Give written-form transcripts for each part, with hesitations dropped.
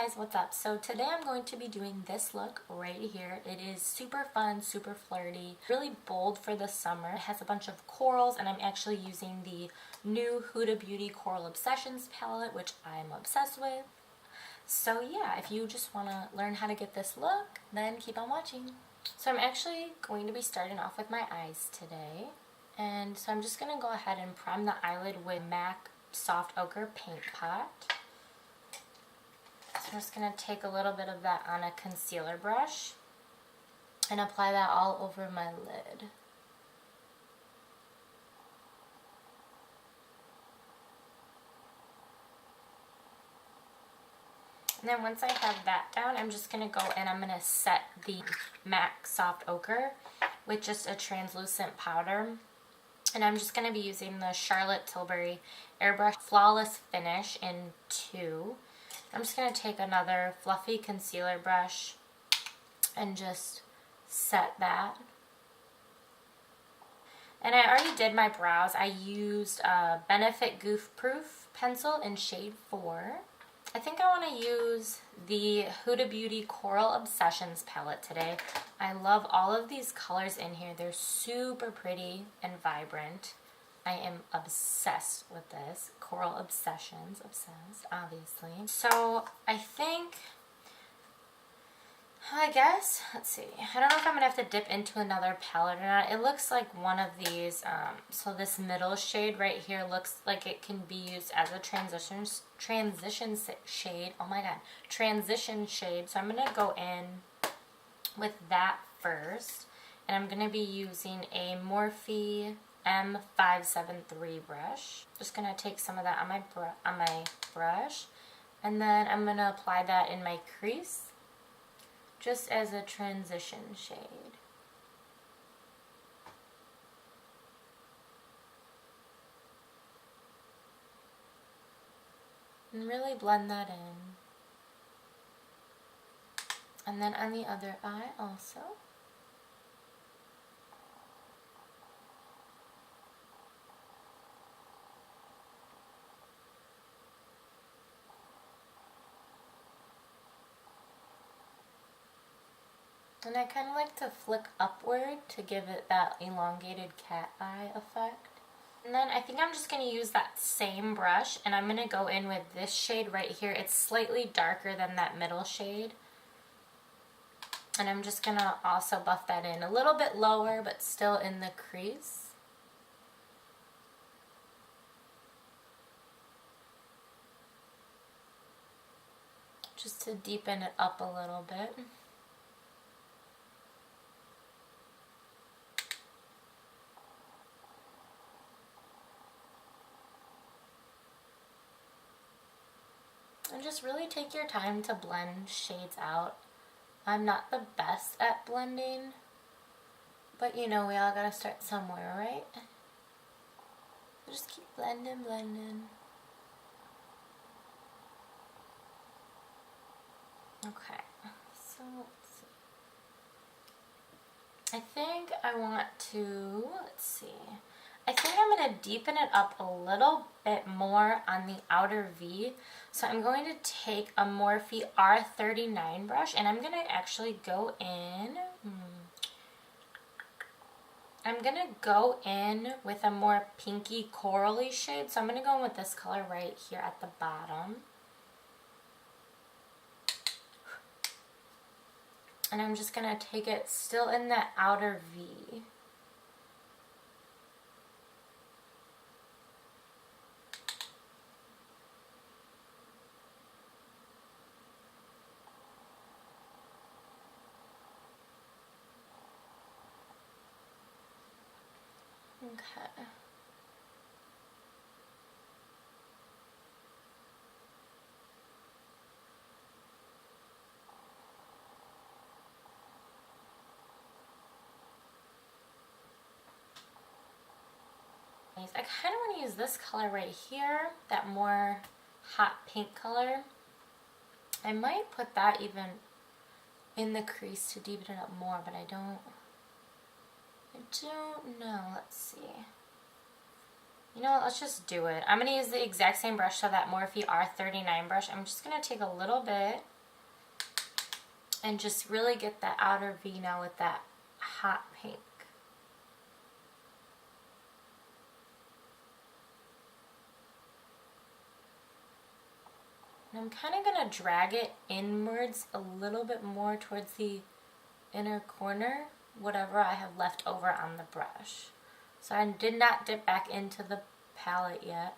guys, what's up? So today I'm going to be doing this look right here. It is super fun, super flirty, really bold for the summer. It has a bunch of corals, and I'm actually using the new Huda Beauty Coral Obsessions palette, which I'm obsessed with. So yeah, if you just want to learn how to get this look, then keep on watching. So I'm actually going to be starting off with my eyes today. And so I'm just going to go ahead and prime the eyelid with MAC Soft Ochre Paint Pot. So I'm just going to take a little bit of that on a concealer brush and apply that all over my lid. And then once I have that down, I'm just going to go and I'm going to set the MAC Soft Ochre with just a translucent powder. And I'm just going to be using the Charlotte Tilbury Airbrush Flawless Finish in 2. I'm just going to take another fluffy concealer brush and just set that. And I already did my brows. I used a Benefit Goof Proof pencil in shade 4. I think I want to use the Huda Beauty Coral Obsessions palette today. I love all of these colors in here. They're super pretty and vibrant. I am obsessed with this. Coral Obsessions. Obsessed, obviously. So I guess, let's see. I don't know if I'm going to have to dip into another palette or not. It looks like one of these. So this middle shade right here looks like it can be used as a transition shade. Oh my god. Transition shade. So I'm going to go in with that first. And I'm going to be using a Morphe M573 brush. Just going to take some of that on my brush. And then I'm going to apply that in my crease, just as a transition shade. And really blend that in. And then on the other eye also. And I kind of like to flick upward to give it that elongated cat eye effect. And then I think I'm just going to use that same brush and I'm going to go in with this shade right here. It's slightly darker than that middle shade. And I'm just going to also buff that in a little bit lower, but still in the crease. Just to deepen it up a little bit. And just really take your time to blend shades out. I'm not the best at blending, but you know, we all gotta start somewhere, right? So just keep blending, blending. Okay, so let's see. I think I want to, let's see. I think I'm going to deepen it up a little bit more on the outer V. So I'm going to take a Morphe R39 brush and I'm going to actually go in. I'm going to go in with a more pinky corally shade. So I'm going to go in with this color right here at the bottom. And I'm just going to take it still in that outer V. Okay. I kind of want to use this color right here, that more hot pink color. I might put that even in the crease to deepen it up more, but I don't know. Let's see. You know what, let's just do it. I'm going to use the exact same brush, so that Morphe R39 brush. I'm just going to take a little bit And just really get that outer V now with that hot pink. And I'm kind of going to drag it inwards a little bit more towards the inner corner, whatever I have left over on the brush. So I did not dip back into the palette yet.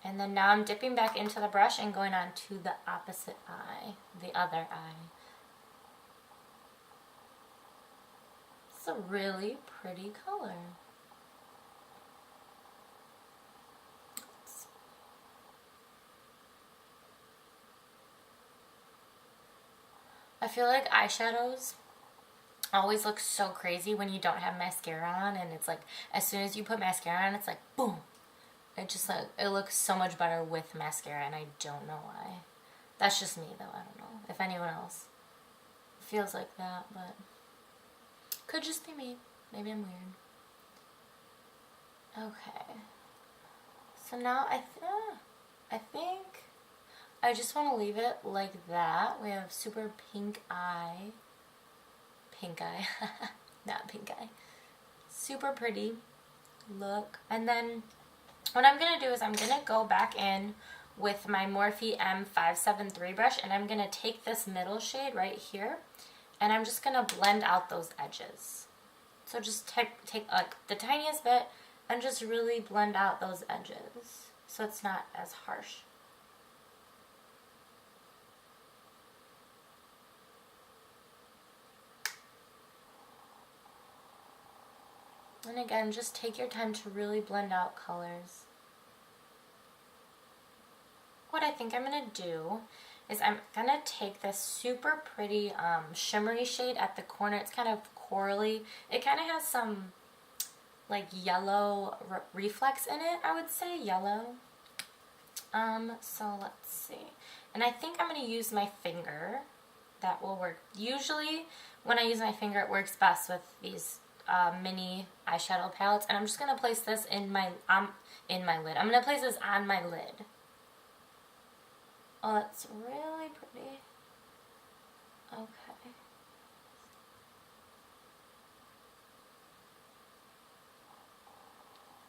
And then now I'm dipping back into the brush and going on to the opposite eye, the other eye. It's a really pretty color. I feel like eyeshadows always look so crazy when you don't have mascara on, and it's like as soon as you put mascara on, it's like boom. It just like, it looks so much better with mascara, and I don't know why. That's just me though, I don't know if anyone else feels like that, but could just be me. Maybe I'm weird. Okay. So now I think I just want to leave it like that. We have super pink eye. Pink eye. Not pink eye. Super pretty look. And then what I'm going to do is I'm going to go back in with my Morphe M573 brush, and I'm going to take this middle shade right here, and I'm just going to blend out those edges. So just take like the tiniest bit and just really blend out those edges so it's not as harsh. And again, just take your time to really blend out colors. What I think I'm going to do is I'm going to take this super pretty shimmery shade at the corner. It's kind of corally. It kind of has some like yellow reflex in it, I would say, yellow. So let's see. And I think I'm going to use my finger. That will work. Usually when I use my finger, it works best with these mini eyeshadow palettes, and I'm just gonna place this in my lid. I'm gonna place this on my lid. Oh, that's really pretty. Okay.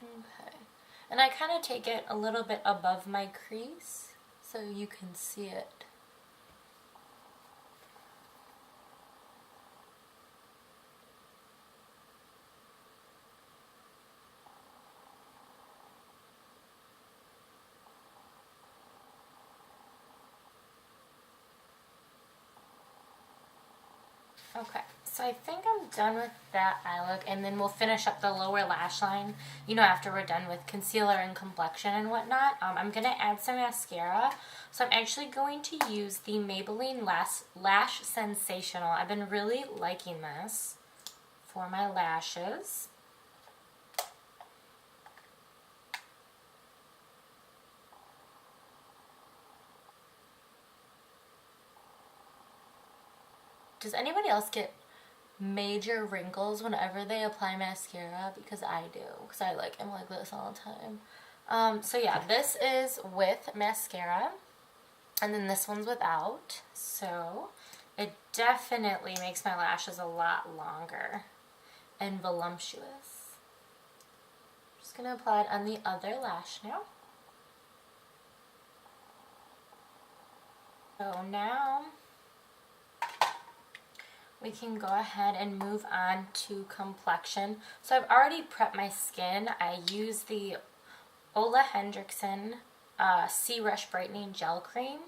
Okay. And I kind of take it a little bit above my crease so you can see it. Okay, so I think I'm done with that eye look, and then we'll finish up the lower lash line, you know, after we're done with concealer and complexion and whatnot. I'm going to add some mascara, so I'm actually going to use the Maybelline Lash Sensational. I've been really liking this for my lashes. Does anybody else get major wrinkles whenever they apply mascara? Because I do, because I am like this all the time. So yeah, this is with mascara, and then this one's without. So it definitely makes my lashes a lot longer and voluptuous. I'm just gonna apply it on the other lash now. So now we can go ahead and move on to complexion. So I've already prepped my skin. I use the Ole Henriksen C-Rush Brightening Gel Cream.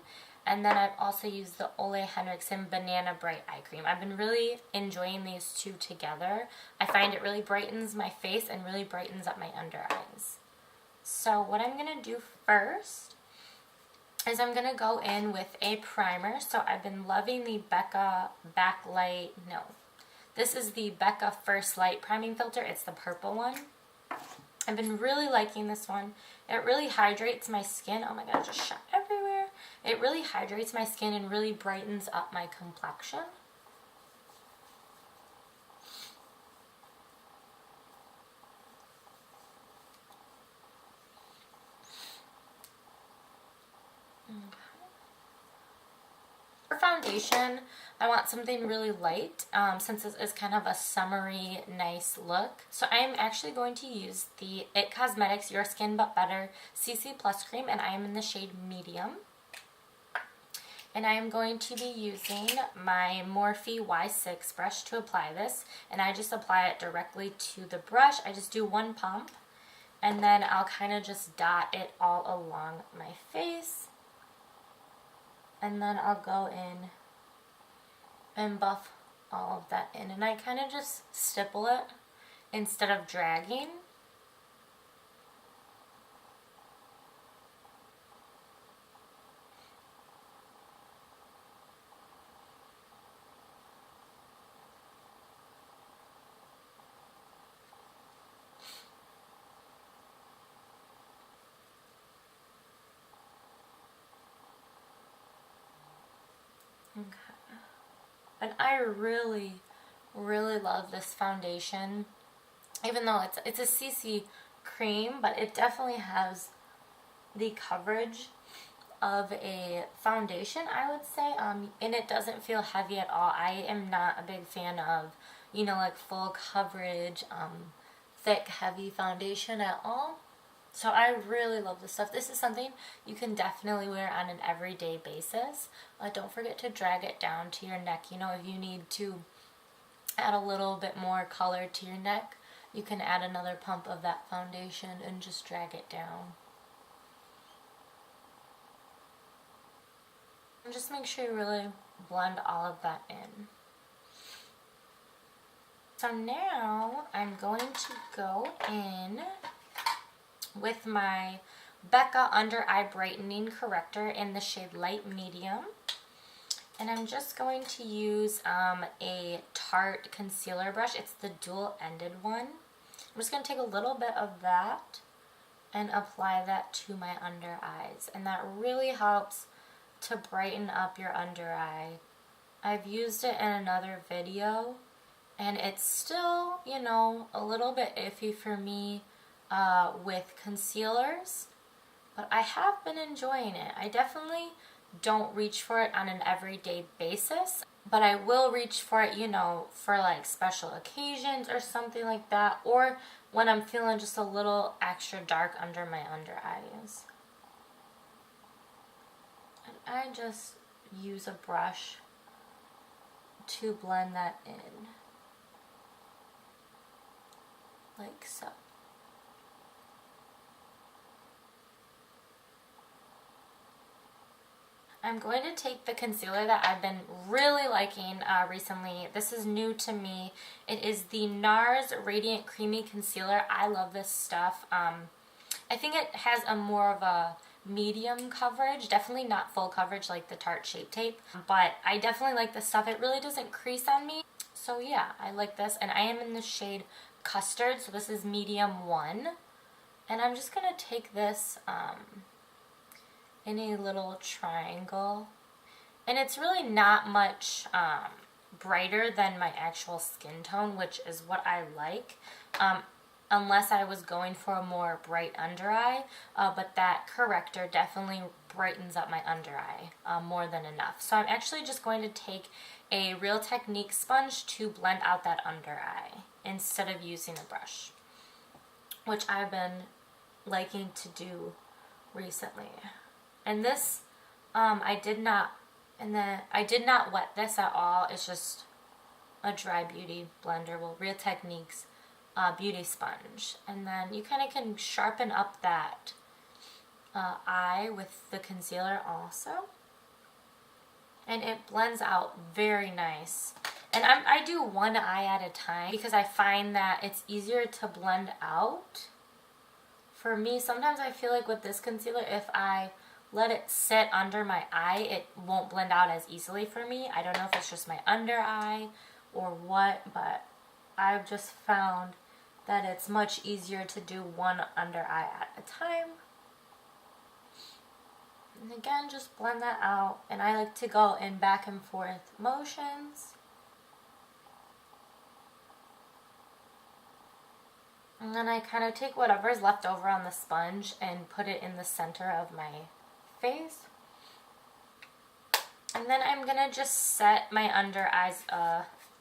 And then I've also used the Ole Henriksen Banana Bright Eye Cream. I've been really enjoying these two together. I find it really brightens my face and really brightens up my under eyes. So what I'm going to do first is I'm going to go in with a primer. So I've been loving the Becca Backlight, no, this is the Becca First Light Priming Filter. It's the purple one. I've been really liking this one. It really hydrates my skin. Oh my god, it just shot everywhere. It really hydrates my skin and really brightens up my complexion. foundation, I want something really light since this is kind of a summery, nice look. So I am actually going to use the IT Cosmetics Your Skin But Better CC Plus Cream, and I am in the shade Medium. And I am going to be using my Morphe Y6 brush to apply this. And I just apply it directly to the brush. I just do one pump. And then I'll kind of just dot it all along my face. And then I'll go in and buff all of that in. And I kind of just stipple it instead of dragging. Okay. And I really, really love this foundation. Even though it's a CC cream, but it definitely has the coverage of a foundation, I would say. And it doesn't feel heavy at all. I am not a big fan of, you know, like full coverage, thick, heavy foundation at all. So I really love this stuff. This is something you can definitely wear on an everyday basis. Don't forget to drag it down to your neck. You know, if you need to add a little bit more color to your neck, you can add another pump of that foundation and just drag it down. And just make sure you really blend all of that in. So now I'm going to go in with my Becca Under Eye Brightening Corrector in the shade Light Medium. And I'm just going to use a Tarte concealer brush. It's the dual-ended one. I'm just going to take a little bit of that and apply that to my under eyes. And that really helps to brighten up your under eye. I've used it in another video, and it's still, you know, a little bit iffy for me with concealers, but I have been enjoying it. I definitely don't reach for it on an everyday basis, but I will reach for it, you know, for like special occasions or something like that, or when I'm feeling just a little extra dark under my under eyes. And I just use a brush to blend that in, like so. I'm going to take the concealer that I've been really liking recently. This is new to me. It is the NARS Radiant Creamy Concealer. I love this stuff. I think it has a more of a medium coverage. Definitely not full coverage like the Tarte Shape Tape. But I definitely like this stuff. It really doesn't crease on me. So yeah, I like this. And I am in the shade Custard. So this is medium 1. And I'm just going to take this in a little triangle, and it's really not much brighter than my actual skin tone, which is what I like, unless I was going for a more bright under eye, but that corrector definitely brightens up my under eye more than enough. So I'm actually just going to take a Real Technique sponge to blend out that under eye instead of using a brush, which I've been liking to do recently. And this, I did not wet this at all. It's just a dry beauty blender, well, Real Techniques beauty sponge. And then you kind of can sharpen up that eye with the concealer also. And it blends out very nice. And I do one eye at a time because I find that it's easier to blend out. For me, sometimes I feel like with this concealer, if I let it sit under my eye, it won't blend out as easily for me. I don't know if it's just my under eye or what, but I've just found that it's much easier to do one under eye at a time. And again, just blend that out. And I like to go in back and forth motions. And then I kind of take whatever's left over on the sponge and put it in the center of my face. And then I'm gonna just set my under eyes,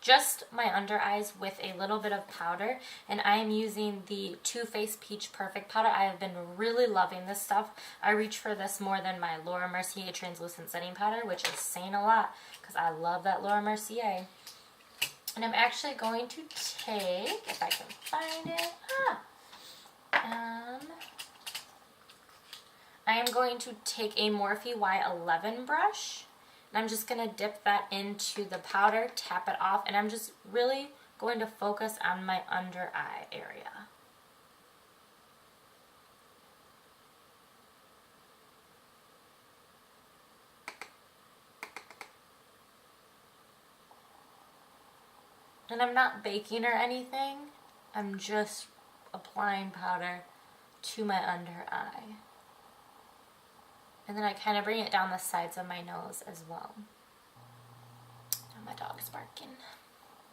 just my under eyes with a little bit of powder, and I am using the Too Faced Peach Perfect powder. I have been really loving this stuff. I reach for this more than my Laura Mercier translucent setting powder, which is saying a lot because I love that Laura Mercier. And I'm actually going to take, if I can find it, I am going to take a Morphe Y11 brush. And I'm just going to dip that into the powder, tap it off, and I'm just really going to focus on my under eye area. And I'm not baking or anything, I'm just applying powder to my under eye. And then I kind of bring it down the sides of my nose as well. Oh, my dog's barking.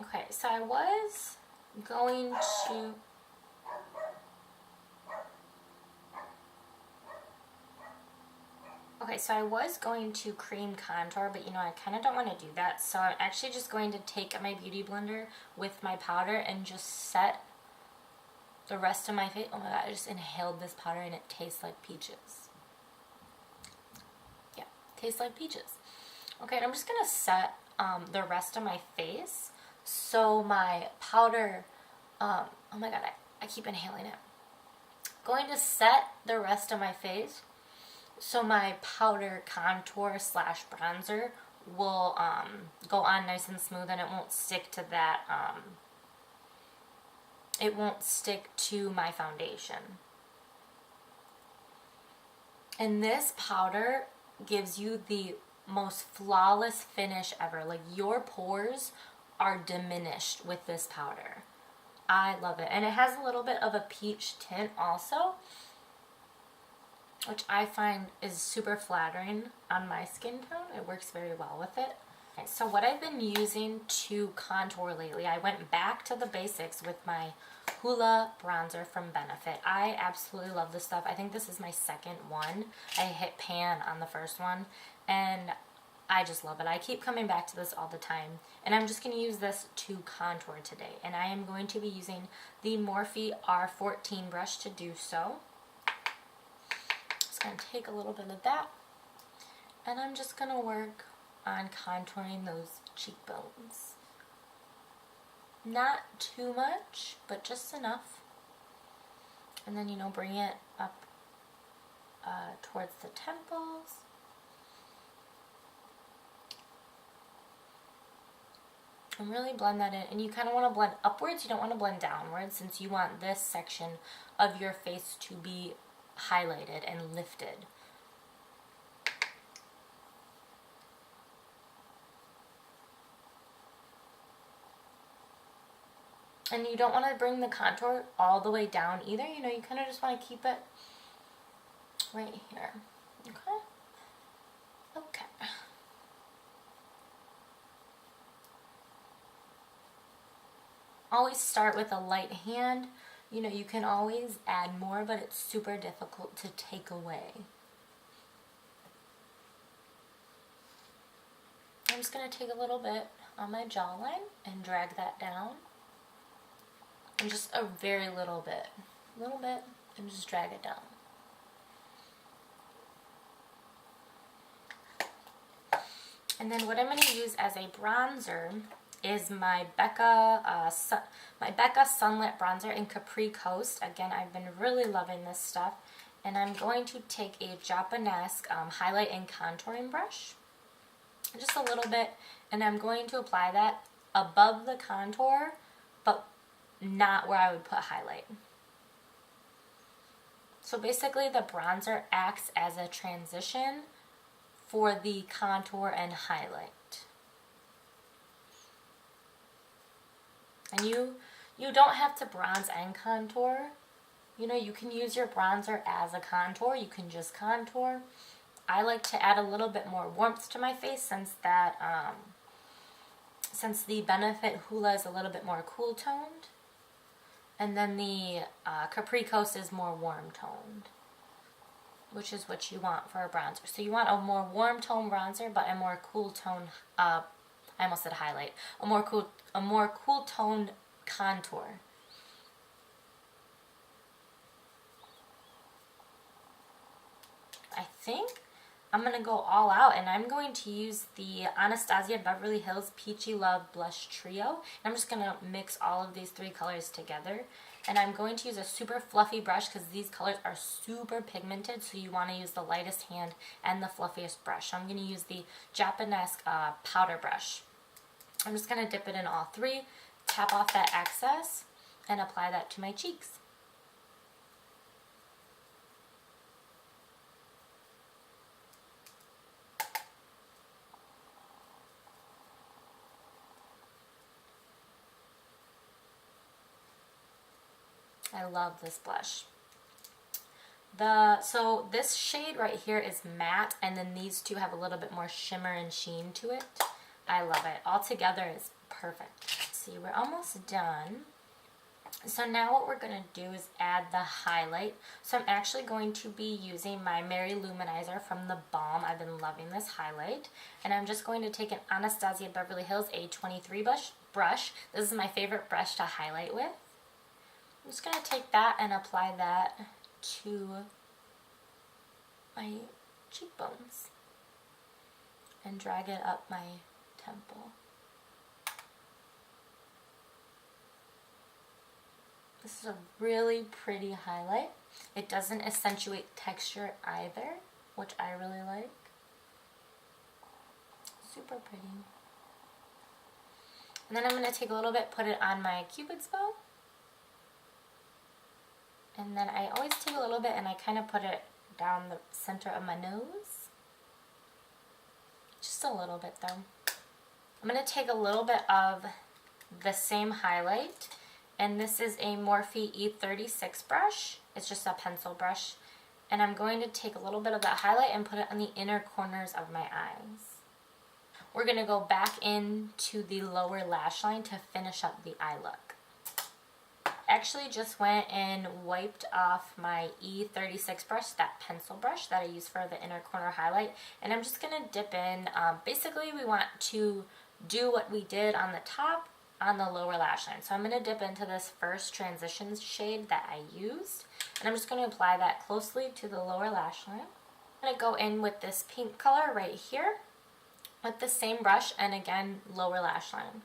Okay, so I was going to... Okay, so I was going to cream contour, but you know, I kind of don't want to do that. So I'm actually just going to take my beauty blender with my powder and just set the rest of my face. Oh my god, I just inhaled this powder and it tastes like peaches. Yeah, tastes like peaches. Okay, and I'm just gonna set the rest of my face so my powder, oh my god, I keep inhaling it. Going to set the rest of my face so my powder contour slash bronzer will go on nice and smooth, and it won't stick to that, it won't stick to my foundation. And this powder gives you the most flawless finish ever. Like, your pores are diminished with this powder. I love it. And it has a little bit of a peach tint also, which I find is super flattering on my skin tone. It works very well with it. Okay, so what I've been using to contour lately, I went back to the basics with my Huda bronzer from Benefit. I absolutely love this stuff. I think this is my second one. I hit pan on the first one, and I just love it. I keep coming back to this all the time, and I'm just going to use this to contour today. And I am going to be using the Morphe R14 brush to do so. Just going to take a little bit of that, and I'm just going to work on contouring those cheekbones. Not too much, but just enough. And then, you know, bring it up towards the temples. And really blend that in. And you kind of want to blend upwards. You don't want to blend downwards, since you want this section of your face to be highlighted and lifted. And you don't want to bring the contour all the way down either. You know, you kind of just want to keep it right here. Okay? Okay. Always start with a light hand. You know, you can always add more, but it's super difficult to take away. I'm just going to take a little bit on my jawline and drag that down. And just a very little bit, and just drag it down. And then what I'm going to use as a bronzer is my Becca Sunlit Bronzer in Capri Coast. Again, I've been really loving this stuff. And I'm going to take a Japanesque highlight and contouring brush, just a little bit, and I'm going to apply that above the contour, but not where I would put highlight. So basically the bronzer acts as a transition for the contour and highlight. And you don't have to bronze and contour. You know, you can use your bronzer as a contour. You can just contour. I like to add a little bit more warmth to my face, since that since the Benefit Huda is a little bit more cool toned. And then the Capri Coast is more warm toned. which is what you want for a bronzer. So you want a more warm tone bronzer, but a more cool tone, I almost said highlight, a more cool tone contour. I think I'm going to go all out, and I'm going to use the Anastasia Beverly Hills Peachy Love Blush Trio. And I'm just going to mix all of these three colors together. And I'm going to use a super fluffy brush because these colors are super pigmented, so you want to use the lightest hand and the fluffiest brush. So I'm going to use the Japanese powder brush. I'm just going to dip it in all three, tap off that excess, and apply that to my cheeks. I love this blush. So this shade right here is matte, and then these two have a little bit more shimmer and sheen to it. I love it. All together is perfect. Let's see, we're almost done. So now what we're going to do is add the highlight. So I'm actually going to be using my Mary Luminizer from the Balm. I've been loving this highlight. And I'm just going to take an Anastasia Beverly Hills A23 brush. This is my favorite brush to highlight with. I'm just going to take that and apply that to my cheekbones and drag it up my temple. This is a really pretty highlight. It doesn't accentuate texture either, which I really like. Super pretty. And then I'm going to take a little bit, put it on my Cupid's bow. And then I always take a little bit and I kind of put it down the center of my nose. Just a little bit though. I'm going to take a little bit of the same highlight, and this is a Morphe E36 brush. It's just a pencil brush. And I'm going to take a little bit of that highlight and put it on the inner corners of my eyes. We're going to go back into the lower lash line to finish up the eye look. Actually just went and wiped off my E36 brush, that pencil brush that I use for the inner corner highlight, and I'm just going to dip in. Basically we want to do what we did on the top on the lower lash line. So I'm going to dip into this first transition shade that I used, and I'm just going to apply that closely to the lower lash line. I'm going to go in with this pink color right here with the same brush, and again lower lash line.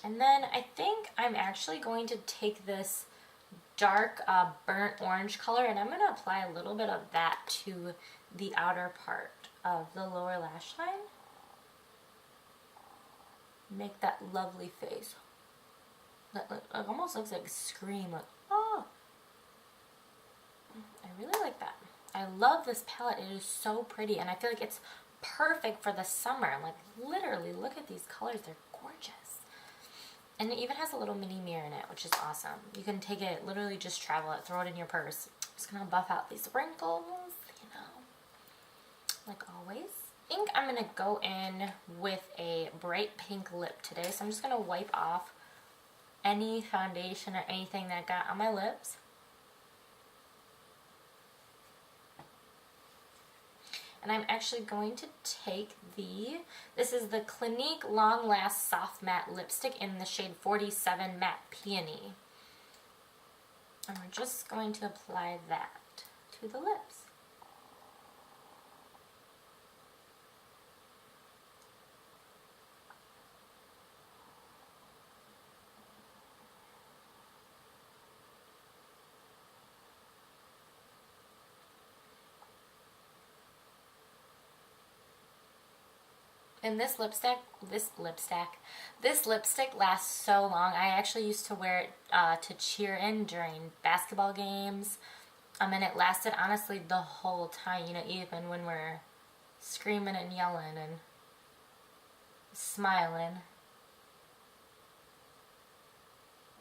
And then I think I'm actually going to take this dark burnt orange color, and I'm going to apply a little bit of that to the outer part of the lower lash line. Make that lovely face. It almost looks like a scream. Like, oh! I really like that. I love this palette. It is so pretty, and I feel like it's perfect for the summer. Like, literally, look at these colors. They're gorgeous. And it even has a little mini mirror in it, which is awesome. You can take it, literally just travel it, throw it in your purse. Just gonna buff out these wrinkles, you know, like always. I think I'm gonna go in with a bright pink lip today. So I'm just gonna wipe off any foundation or anything that I got on my lips. And I'm actually going to take this is the Clinique Long Last Soft Matte Lipstick in the shade 47 Matte Peony. And we're just going to apply that to the lips. And this lipstick lasts so long. I actually used to wear it to cheer in during basketball games. And it lasted honestly the whole time, you know, even when we're screaming and yelling and smiling.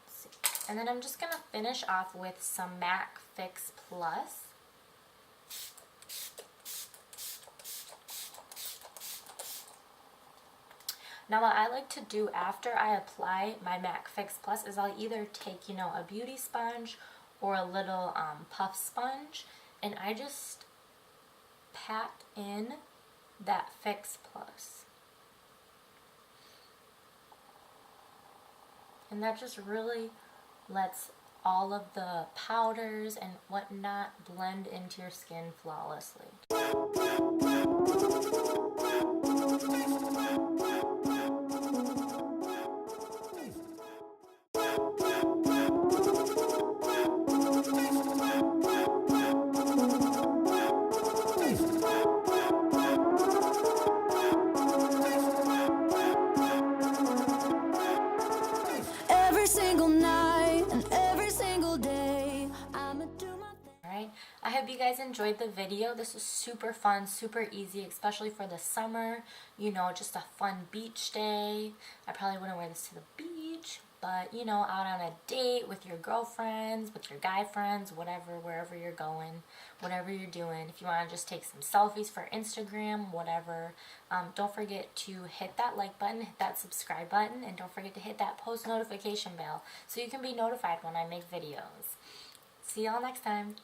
Let's see. And then I'm just going to finish off with some MAC Fix Plus. Now what I like to do after I apply my MAC Fix Plus is I'll either take, you know, a beauty sponge or a little puff sponge, and I just pat in that Fix Plus. And that just really lets all of the powders and whatnot blend into your skin flawlessly. Every single night and every single day, I'ma do my thing. Alright, I hope you guys enjoyed the video. This was super fun, super easy, especially for the summer. You know, just a fun beach day. I probably wouldn't wear this to the beach, but you know, out on a date with your girlfriends, with your guy friends, whatever, wherever you're going, whatever you're doing. If you want to just take some selfies for Instagram, whatever. Don't forget to hit that like button, hit that subscribe button, and don't forget to hit that post notification bell so you can be notified when I make videos. See y'all next time.